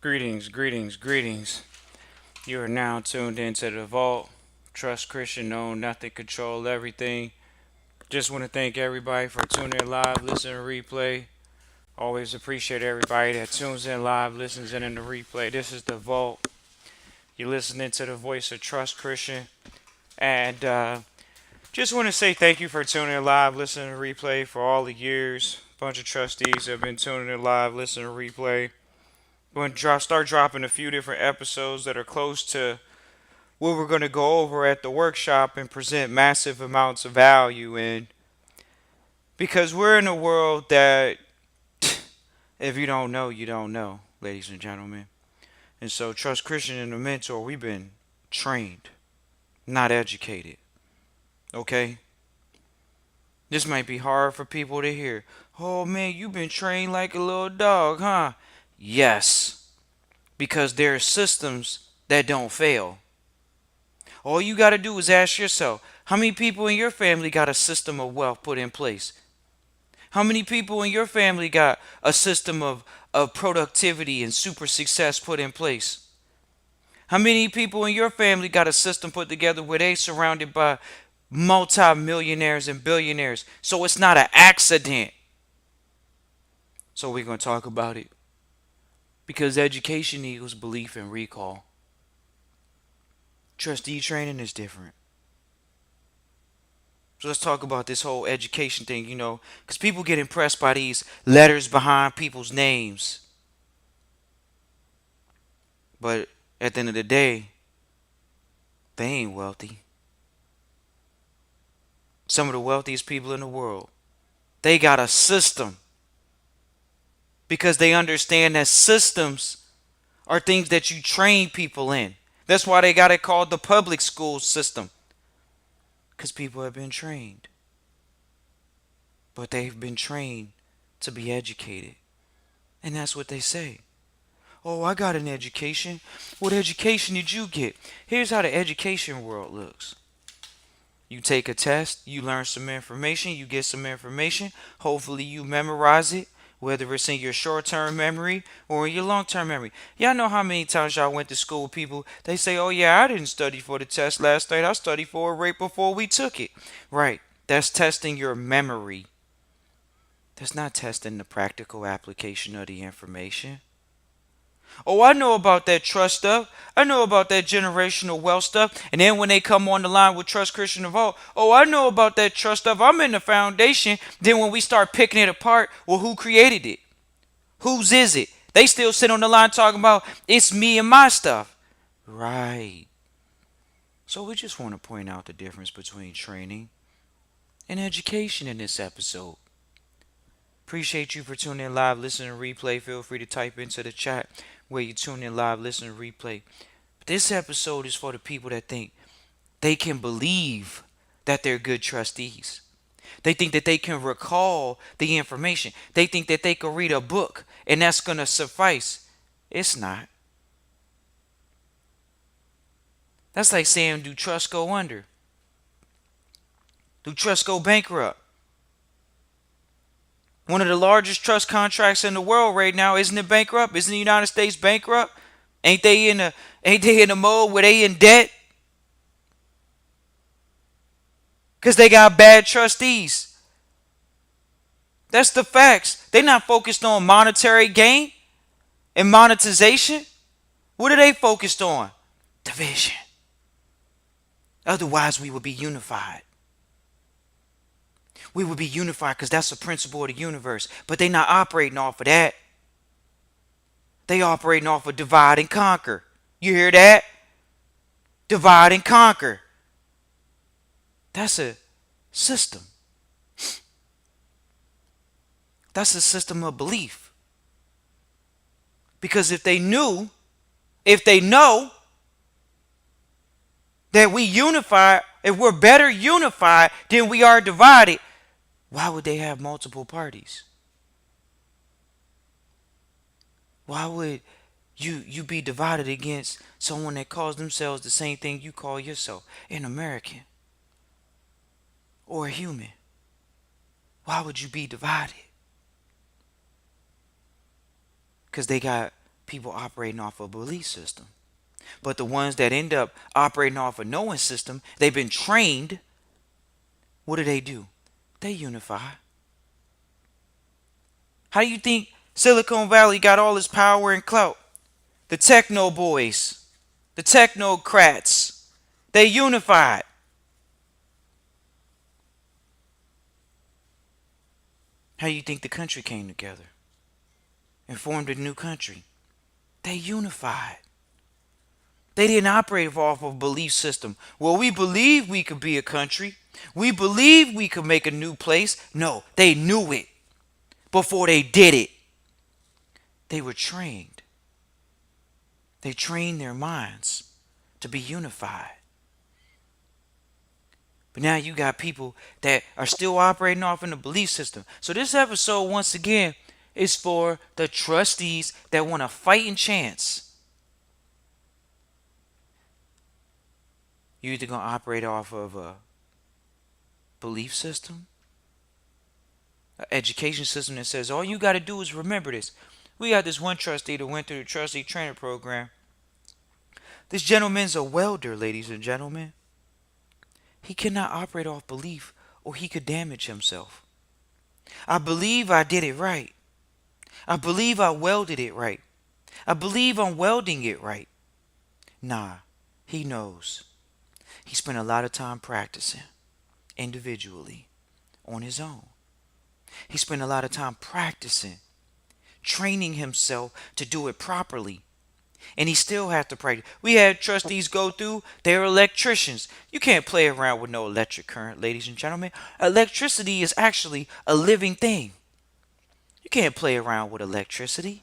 Greetings, greetings, greetings. You are now tuned into the vault. Trust Christian, know nothing, control everything. Just want to thank everybody for tuning in live, listening to replay. Always appreciate everybody that tunes in live, listens in the replay. This is the vault. You're listening to the voice of Trust Christian. And just want to say thank you for tuning in live, listening to replay for all the years. A bunch of trustees have been tuning in live, listening to replay. Going to start dropping a few different episodes that are close to what we're going to go over at the workshop and present massive amounts of value in. Because we're in a world that, if you don't know, you don't know, ladies and gentlemen. And so, Trust Christian and the Mentor, we've been trained, not educated. Okay? This might be hard for people to hear. Oh man, you've been trained like a little dog, huh? Yes. Because there are systems that don't fail. All you got to do is ask yourself, how many people in your family got a system of wealth put in place? How many people in your family got a system of productivity and super success put in place? How many people in your family got a system put together where they surrounded by multi-millionaires and billionaires? So it's not an accident. So we're going to talk about it. Because education equals belief and recall. Trustee training is different. So let's talk about this whole education thing, because people get impressed by these letters behind people's names. But at the end of the day, they ain't wealthy. Some of the wealthiest people in the world, they got a system because they understand that systems are things that you train people in. That's why they got it called the public school system, because people have been trained. But they've been trained to be educated. And that's what they say. Oh, I got an education. What education did you get? Here's how the education world looks. You take a test, you learn some information, you get some information. Hopefully, you memorize it, whether it's in your short term memory or in your long term memory. Y'all know how many times y'all went to school with people, they say, oh, yeah, I didn't study for the test last night. I studied for it right before we took it. Right. That's testing your memory. That's not testing the practical application of the information. Oh, I know about that trust stuff. I know about that generational wealth stuff. And then when they come on the line with Trust Christian Evolve, oh, I know about that trust stuff. I'm in the foundation. Then when we start picking it apart, well, who created it? Whose is it? They still sit on the line talking about it's me and my stuff. Right. So we just want to point out the difference between training and education in this episode. Appreciate you for tuning in live, listening to replay. Feel free to type into the chat where you tune in live, listening to replay. But this episode is for the people that think they can believe that they're good trustees. They think that they can recall the information. They think that they can read a book and that's going to suffice. It's not. That's like saying, do trust go under? Do trust go bankrupt? One of the largest trust contracts in the world right now, isn't it bankrupt? Isn't the United States bankrupt? Ain't they in a mode where they in debt? Because they got bad trustees. That's the facts. They're not focused on monetary gain and monetization. What are they focused on? Division. Otherwise, we would be unified. We would be unified because that's the principle of the universe. But they're not operating off of that. They operating off of divide and conquer. You hear that? Divide and conquer. That's a system. That's a system of belief. Because if they know that we unify, if we're better unified than we are divided, why would they have multiple parties? Why would you be divided against someone that calls themselves the same thing you call yourself, an American or a human? Why would you be divided? Because they got people operating off a belief system. But the ones that end up operating off a knowing system, they've been trained. What do? They unify. How do you think Silicon Valley got all its power and clout? The techno boys, the technocrats, they unified. How do you think the country came together and formed a new country? They unified. They didn't operate off of a belief system. Well, we believe we could be a country. We believe we could make a new place. No, they knew it before they did it. They were trained. They trained their minds to be unified. But now you got people that are still operating off in the belief system. So this episode, once again, is for the trustees that want a fighting chance. You're either going to operate off of a belief system, an education system that says all you got to do is remember this. We got this one trustee that went through the trustee training program. This gentleman's a welder, ladies and gentlemen. He cannot operate off belief or he could damage himself. I believe I did it right. I believe I welded it right. I believe I'm welding it right. Nah, he knows. He spent a lot of time practicing individually on his own. He spent a lot of time practicing, training himself to do it properly. And he still has to practice. We had trustees go through, they're electricians. You can't play around with no electric current, ladies and gentlemen. Electricity is actually a living thing. You can't play around with electricity.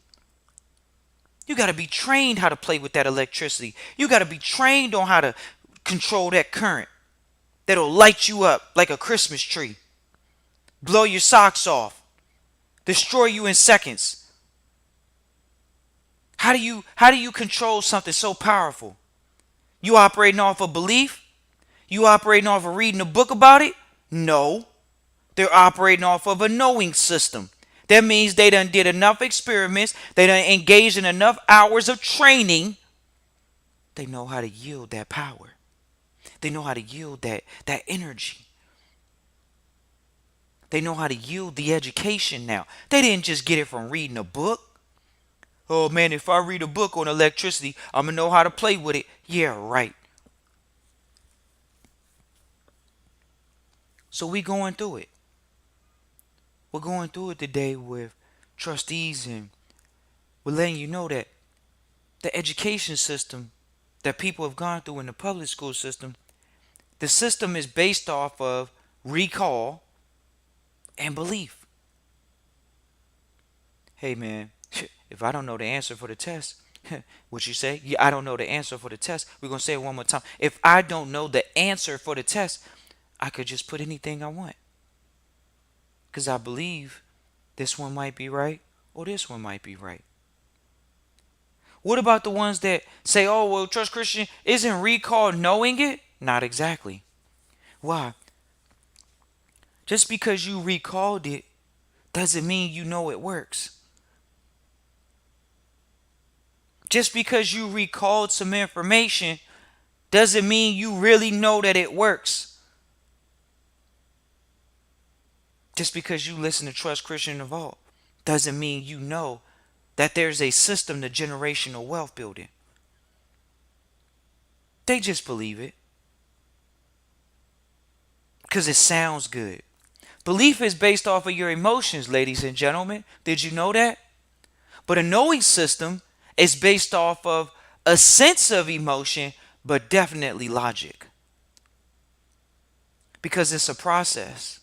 You got to be trained how to play with that electricity. You got to be trained on how to control that current that'll light you up like a Christmas tree, blow your socks off, destroy you in seconds. How do you control something so powerful? You operating off of belief? You operating off of reading a book about it? No. They're operating off of a knowing system. That means they done did enough experiments. They done engaged in enough hours of training. They know how to yield that power. They know how to yield that energy. They know how to yield the education now. They didn't just get it from reading a book. Oh man, if I read a book on electricity, I'm going to know how to play with it. Yeah, right. So we going through it. We're going through it today with trustees, and we're letting you know that the education system that people have gone through in the public school system, the system is based off of recall and belief. Hey man, if I don't know the answer for the test, what you say? Yeah, I don't know the answer for the test. We're going to say it one more time. If I don't know the answer for the test, I could just put anything I want. Because I believe this one might be right or this one might be right. What about the ones that say, oh, well, Trust Christian, isn't recall knowing it? Not exactly. Why? Just because you recalled it doesn't mean you know it works. Just because you recalled some information doesn't mean you really know that it works. Just because you listen to Trust Christian in the Vault doesn't mean you know that there's a system to generational wealth building. They just believe it because it sounds good. Belief is based off of your emotions, ladies and gentlemen. Did you know that? But a knowing system is based off of a sense of emotion, but definitely logic. Because it's a process.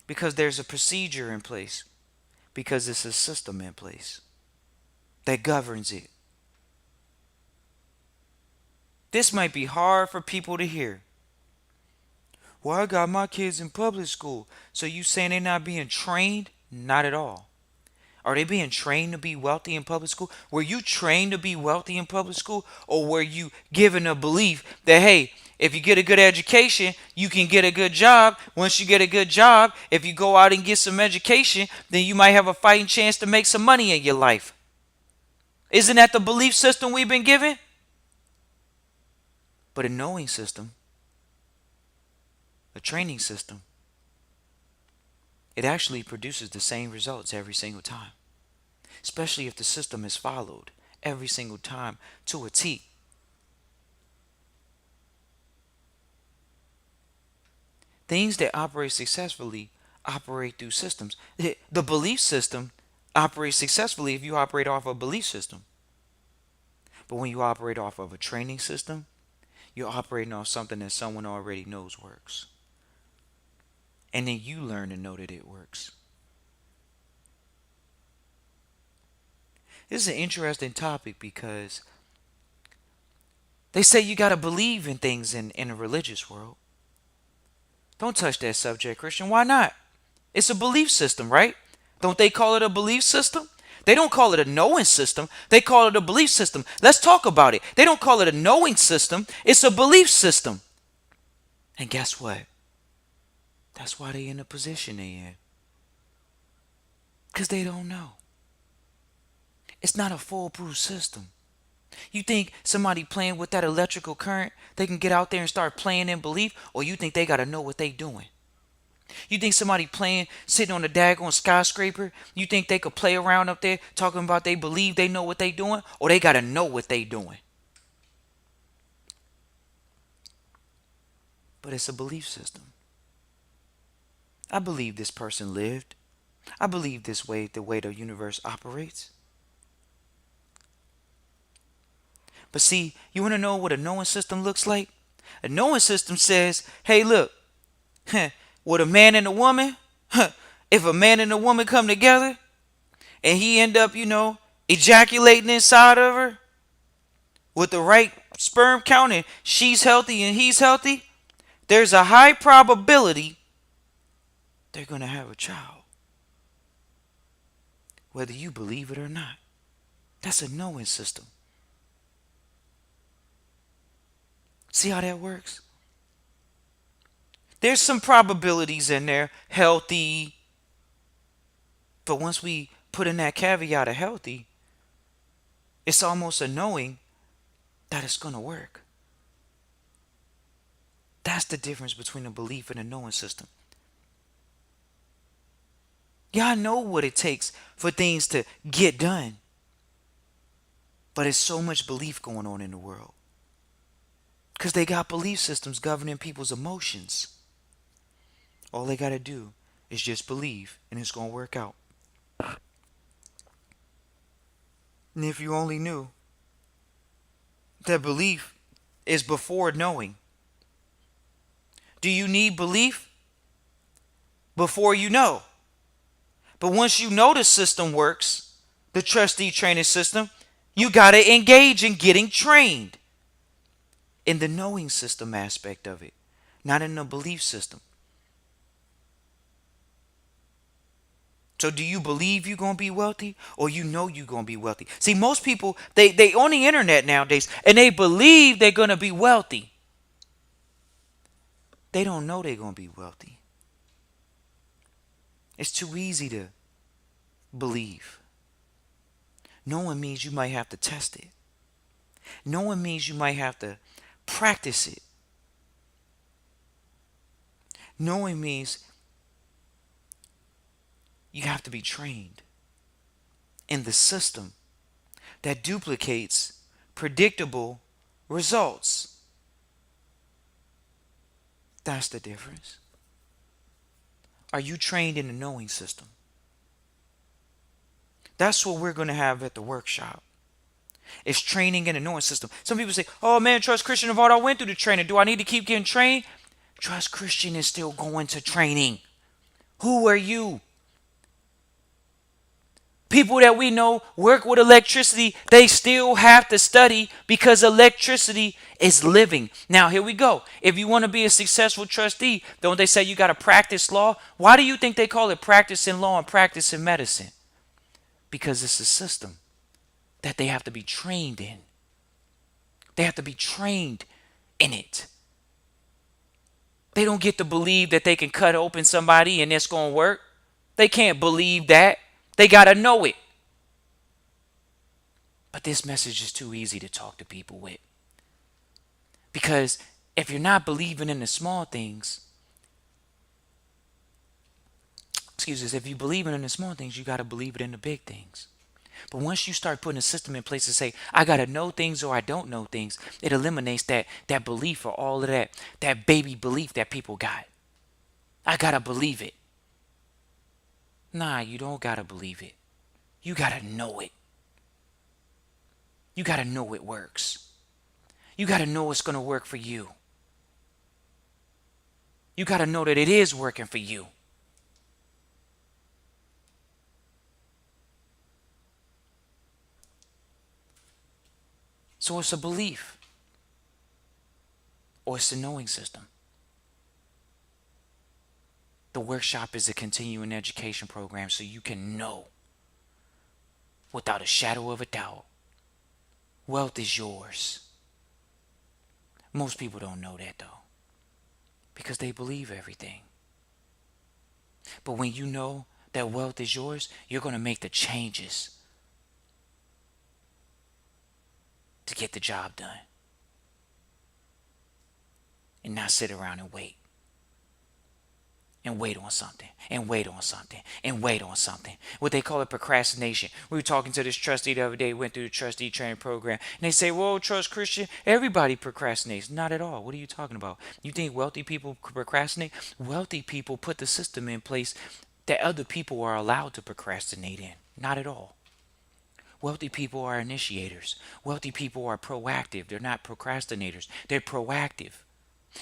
Because there's a procedure in place. Because it's a system in place that governs it. This might be hard for people to hear. Well, I got my kids in public school. So you saying they're not being trained? Not at all. Are they being trained to be wealthy in public school? Were you trained to be wealthy in public school? Or were you given a belief that, hey, if you get a good education, you can get a good job. Once you get a good job, if you go out and get some education, then you might have a fighting chance to make some money in your life. Isn't that the belief system we've been given? But a knowing system, a training system, it actually produces the same results every single time, especially if the system is followed every single time to a T. Things that operate successfully operate through systems. The belief system operates successfully if you operate off a belief system. But when you operate off of a training system, you're operating off something that someone already knows works. And then you learn to know that it works. This is an interesting topic because they say you got to believe in things in a religious world. Don't touch that subject, Christian. Why not? It's a belief system, right? Don't they call it a belief system? They don't call it a knowing system. They call it a belief system. Let's talk about it. They don't call it a knowing system. It's a belief system. And guess what? That's why they in the position they in. Because they don't know. It's not a foolproof system. You think somebody playing with that electrical current, they can get out there and start playing in belief, or you think they got to know what they doing? You think somebody playing, sitting on the daggone skyscraper, you think they could play around up there talking about they believe they know what they doing, or they got to know what they doing? But it's a belief system. I believe this person lived. I believe this way, the way the universe operates. But see, you want to know what a knowing system looks like? A knowing system says, hey, look, with a man and a woman, if a man and a woman come together and he end up, ejaculating inside of her with the right sperm count and she's healthy and he's healthy, there's a high probability they're going to have a child. Whether you believe it or not. That's a knowing system. See how that works? There's some probabilities in there, healthy. But once we put in that caveat of healthy, it's almost a knowing that it's going to work. That's the difference between a belief and a knowing system. Y'all know what it takes for things to get done. But it's so much belief going on in the world. Because they got belief systems governing people's emotions. All they got to do is just believe and it's going to work out. And if you only knew that belief is before knowing. Do you need belief before you know? But once you know the system works, the trustee training system, you got to engage in getting trained in the knowing system aspect of it, not in the belief system. So do you believe you're going to be wealthy or you know you're going to be wealthy? See, most people, they on the internet nowadays and they believe they're going to be wealthy. They don't know they're going to be wealthy. It's too easy to believe. Knowing means you might have to test it. Knowing means you might have to practice it. Knowing means you have to be trained in the system that duplicates predictable results. That's the difference. Are you trained in the knowing system? That's what we're going to have at the workshop. It's training in the knowing system. Some people say, oh man, Trust Christian of Art, I went through the training. Do I need to keep getting trained? Trust Christian is still going to training. Who are you? People that we know work with electricity, they still have to study because electricity is living. Now, here we go. If you want to be a successful trustee, don't they say you got to practice law? Why do you think they call it practicing law and practicing medicine? Because it's a system that they have to be trained in. They have to be trained in it. They don't get to believe that they can cut open somebody and it's going to work. They can't believe that. They got to know it. But this message is too easy to talk to people with. Because if you're not believing in the small things, excuse us, if you believe in the small things, you got to believe it in the big things. But once you start putting a system in place to say, I got to know things or I don't know things, it eliminates that belief or all of that baby belief that people got. I got to believe it. Nah, you don't got to believe it. You got to know it. You got to know it works. You got to know it's going to work for you. You got to know that it is working for you. So it's a belief or it's a knowing system. The workshop is a continuing education program so you can know without a shadow of a doubt. Wealth is yours. Most people don't know that though because they believe everything. But when you know that wealth is yours, you're going to make the changes to get the job done and not sit around and wait. And wait on something, and wait on something, and wait on something. What they call it procrastination. We were talking to this trustee the other day, went through the trustee training program, and they say, "Whoa, trust Christian, everybody procrastinates." Not at all. What are you talking about? You think wealthy people procrastinate? Wealthy people put the system in place that other people are allowed to procrastinate in. Not at all. Wealthy people are initiators. Wealthy people are proactive. They're not procrastinators. They're proactive.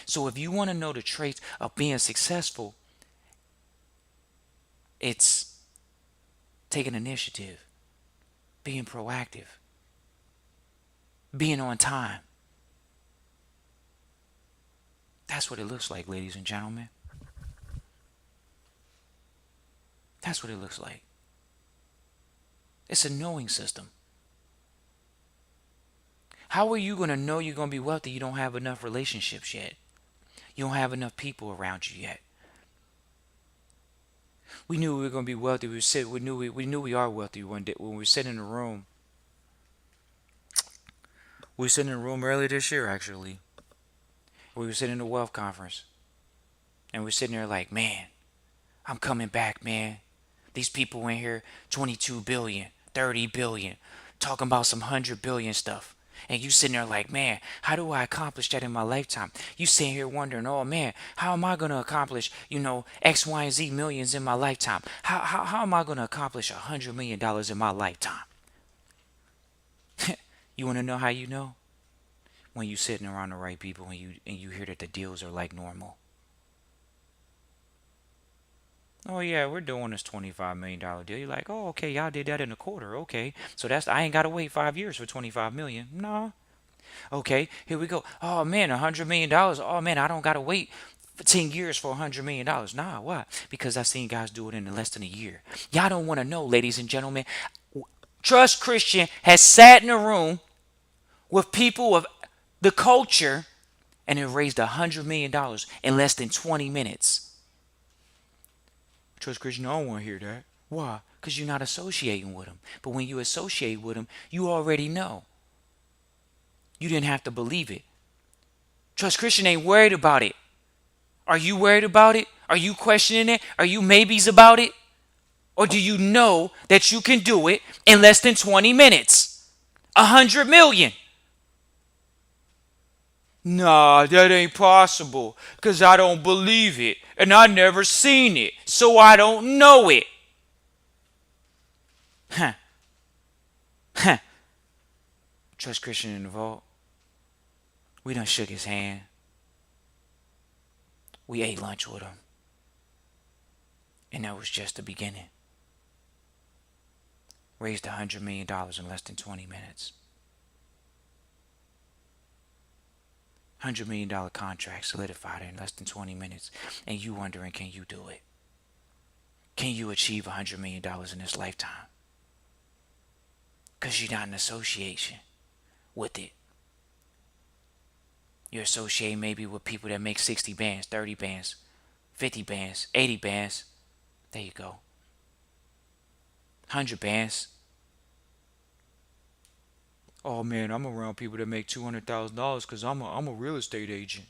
So if you want to know the traits of being successful, it's taking initiative, being proactive, being on time. That's what it looks like, ladies and gentlemen. That's what it looks like. It's a knowing system. How are you going to know you're going to be wealthy? You don't have enough relationships yet. You don't have enough people around you yet. We knew we were going to be wealthy. We knew we are wealthy one day when we were sitting in a room. We were sitting in a room earlier this year, actually. We were sitting in a wealth conference. And we're sitting there like, man, I'm coming back, man. These people in here, 22 billion, 30 billion, talking about some 100 billion stuff. And you sitting there like, man, how do I accomplish that in my lifetime? You sitting here wondering, oh man, how am I going to accomplish, X, Y, and Z millions in my lifetime? How am I going to accomplish $100 million in my lifetime? You want to know how you know? When you sitting around the right people and you hear that the deals are like normal. Oh yeah, we're doing this $25 million deal. You're like, oh okay, y'all did that in a quarter. Okay, so I ain't gotta wait 5 years for 25 million. No. Okay, here we go. Oh man, $100 million. Oh man, I don't gotta wait for 10 years for $100 million. Nah, why? Because I've seen guys do it in less than a year. Y'all don't want to know, ladies and gentlemen. Trust Christian has sat in a room with people of the culture and it raised $100 million in less than 20 minutes. Trust Christian, I don't want to hear that. Why? Because you're not associating with them. But when you associate with them, you already know. You didn't have to believe it. Trust Christian ain't worried about it. Are you worried about it? Are you questioning it? Are you maybes about it? Or do you know that you can do it in less than 20 minutes? 100 million. Nah, that ain't possible. Because I don't believe it. And I never seen it. So I don't know it. Huh. Huh. Trust Christian in the vault. We done shook his hand. We ate lunch with him. And that was just the beginning. Raised $100 million in less than 20 minutes. $100 million contract solidified in less than 20 minutes. And you wondering, can you do it? Can you achieve $100 million in this lifetime? Because you're not in association with it. You're associating maybe with people that make 60 bands, 30 bands, 50 bands, 80 bands. There you go. 100 bands. Oh man, I'm around people that make $200,000 because I'm a real estate agent.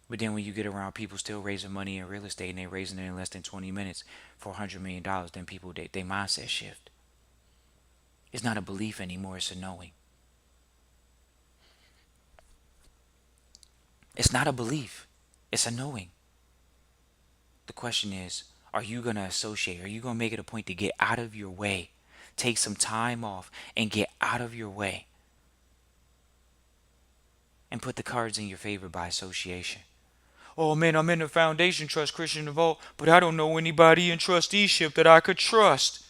But then when you get around people still raising money in real estate and they're raising it in less than 20 minutes for $100 million, then people they mindset shift. It's not a belief anymore, it's a knowing. It's not a belief, it's a knowing. The question is, are you going to associate? Are you going to make it a point to get out of your way? Take some time off and get out of your way and put the cards in your favor by association. Oh man, I'm in the foundation trust Christian Vault, but I don't know anybody in trusteeship that I could trust.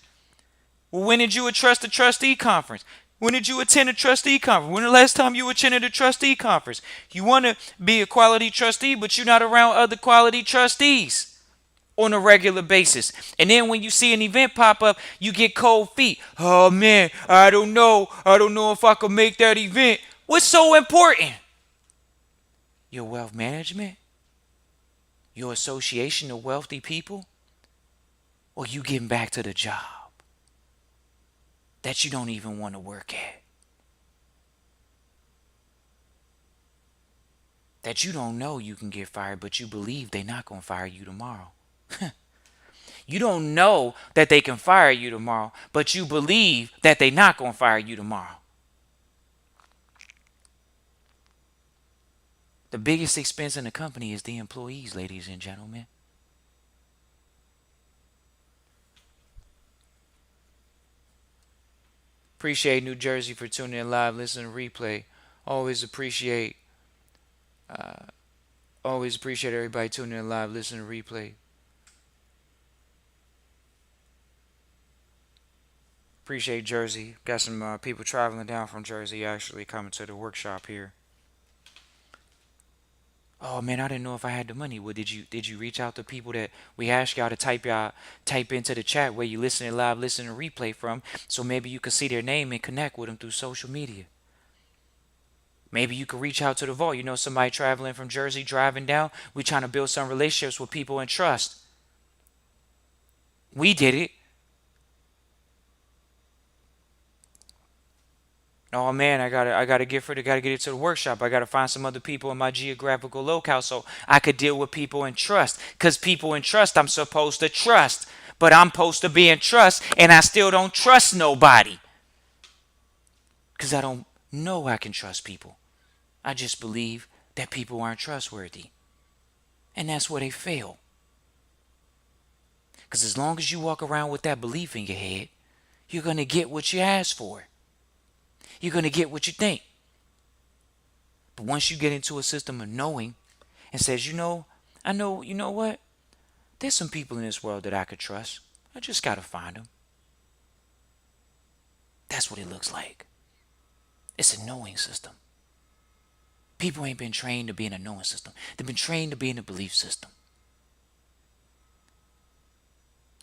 Well, when did you trust a trustee conference? When did you attend a trustee conference? When the last time you attended a trustee conference? You want to be a quality trustee, but you're not around other quality trustees on a regular basis. And then when you see an event pop up, you get cold feet. Oh man, I don't know. I don't know if I could make that event. What's so important? Your wealth management? Your association of wealthy people? Or you getting back to the job that you don't even want to work at? That you don't know you can get fired, but you believe they're not going to fire you tomorrow. You don't know that they can fire you tomorrow, but you believe that they're not going to fire you tomorrow. The biggest expense in the company is the employees, ladies and gentlemen. Appreciate New Jersey for tuning in live, listening to replay. Always appreciate, uh, always appreciate everybody tuning in live, listening to replay. Appreciate Jersey. Got some people traveling down from Jersey actually coming to the workshop here. Oh man, I didn't know if I had the money. Well, did you reach out to people that we asked y'all type into the chat where you listening live, listening to replay from, so maybe you could see their name and connect with them through social media. Maybe you could reach out to the vault. You know somebody traveling from Jersey driving down. We trying to build some relationships with people and trust. We did it. Oh man, I gotta gotta get it to the workshop. I gotta find some other people in my geographical locale so I could deal with people in trust. Cause people in trust I'm supposed to trust. But I'm supposed to be in trust and I still don't trust nobody. Cause I don't know I can trust people. I just believe that people aren't trustworthy. And that's where they fail. Cause as long as you walk around with that belief in your head, you're gonna get what you ask for. You're going to get what you think. But once you get into a system of knowing and says, I know, you know what? There's some people in this world that I could trust. I just got to find them. That's what it looks like. It's a knowing system. People ain't been trained to be in a knowing system. They've been trained to be in a belief system.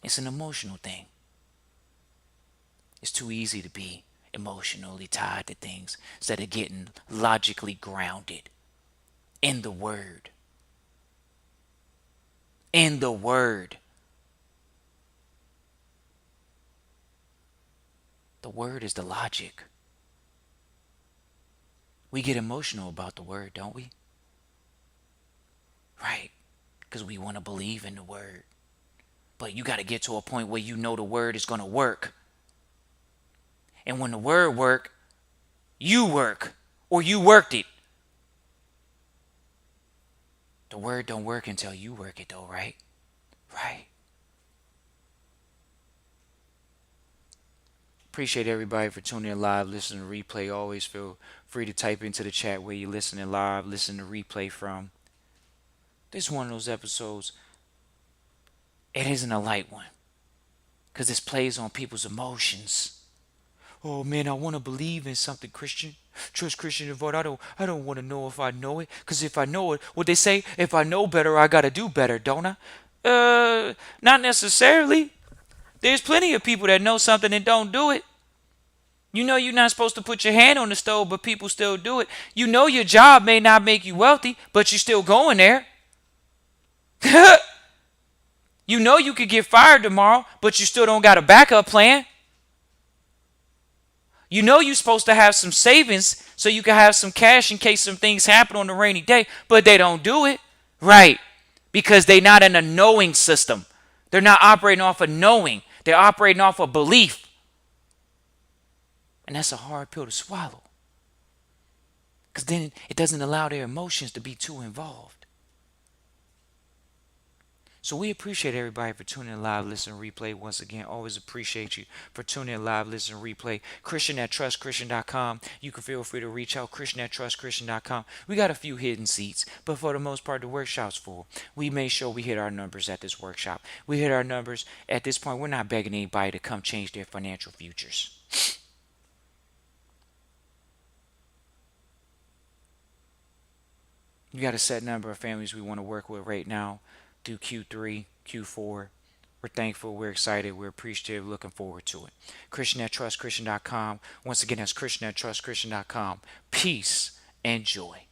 It's an emotional thing. It's too easy to be emotionally tied to things instead of getting logically grounded in the word. In the word. The word is the logic. We get emotional about the word, don't we? Right. Because we want to believe in the word. But you got to get to a point where you know the word is going to work. And when the word work, you work. Or you worked it. The word don't work until you work it though, right? Right. Appreciate everybody for tuning in live, listening to replay. Always feel free to type into the chat where you're listening live, listening to replay from. This is one of those episodes. It isn't a light one. Because this plays on people's emotions. Oh man, I want to believe in something Christian. Trust Christian Vote. I don't want to know if I know it. Because if I know it, what they say, if I know better, I got to do better, don't I? Not necessarily. There's plenty of people that know something and don't do it. You know you're not supposed to put your hand on the stove, but people still do it. You know your job may not make you wealthy, but you're still going there. You know you could get fired tomorrow, but you still don't got a backup plan. You know you're supposed to have some savings so you can have some cash in case some things happen on a rainy day, but they don't do it. Right. Because they're not in a knowing system. They're not operating off of knowing. They're operating off of belief. And that's a hard pill to swallow. Because then it doesn't allow their emotions to be too involved. So we appreciate everybody for tuning in live, listen, replay. Once again, always appreciate you for tuning in live, listen, replay. Christian at trustchristian.com. You can feel free to reach out. Christian at trustchristian.com. We got a few hidden seats, but for the most part, the workshop's full. We made sure we hit our numbers at this workshop. We hit our numbers. At this point, we're not begging anybody to come change their financial futures. We got a set number of families we want to work with right now through Q3, Q4. We're thankful, we're excited, we're appreciative, looking forward to it. Christian at trustchristian.com. Once again, that's Christian at trustchristian.com. Peace and joy.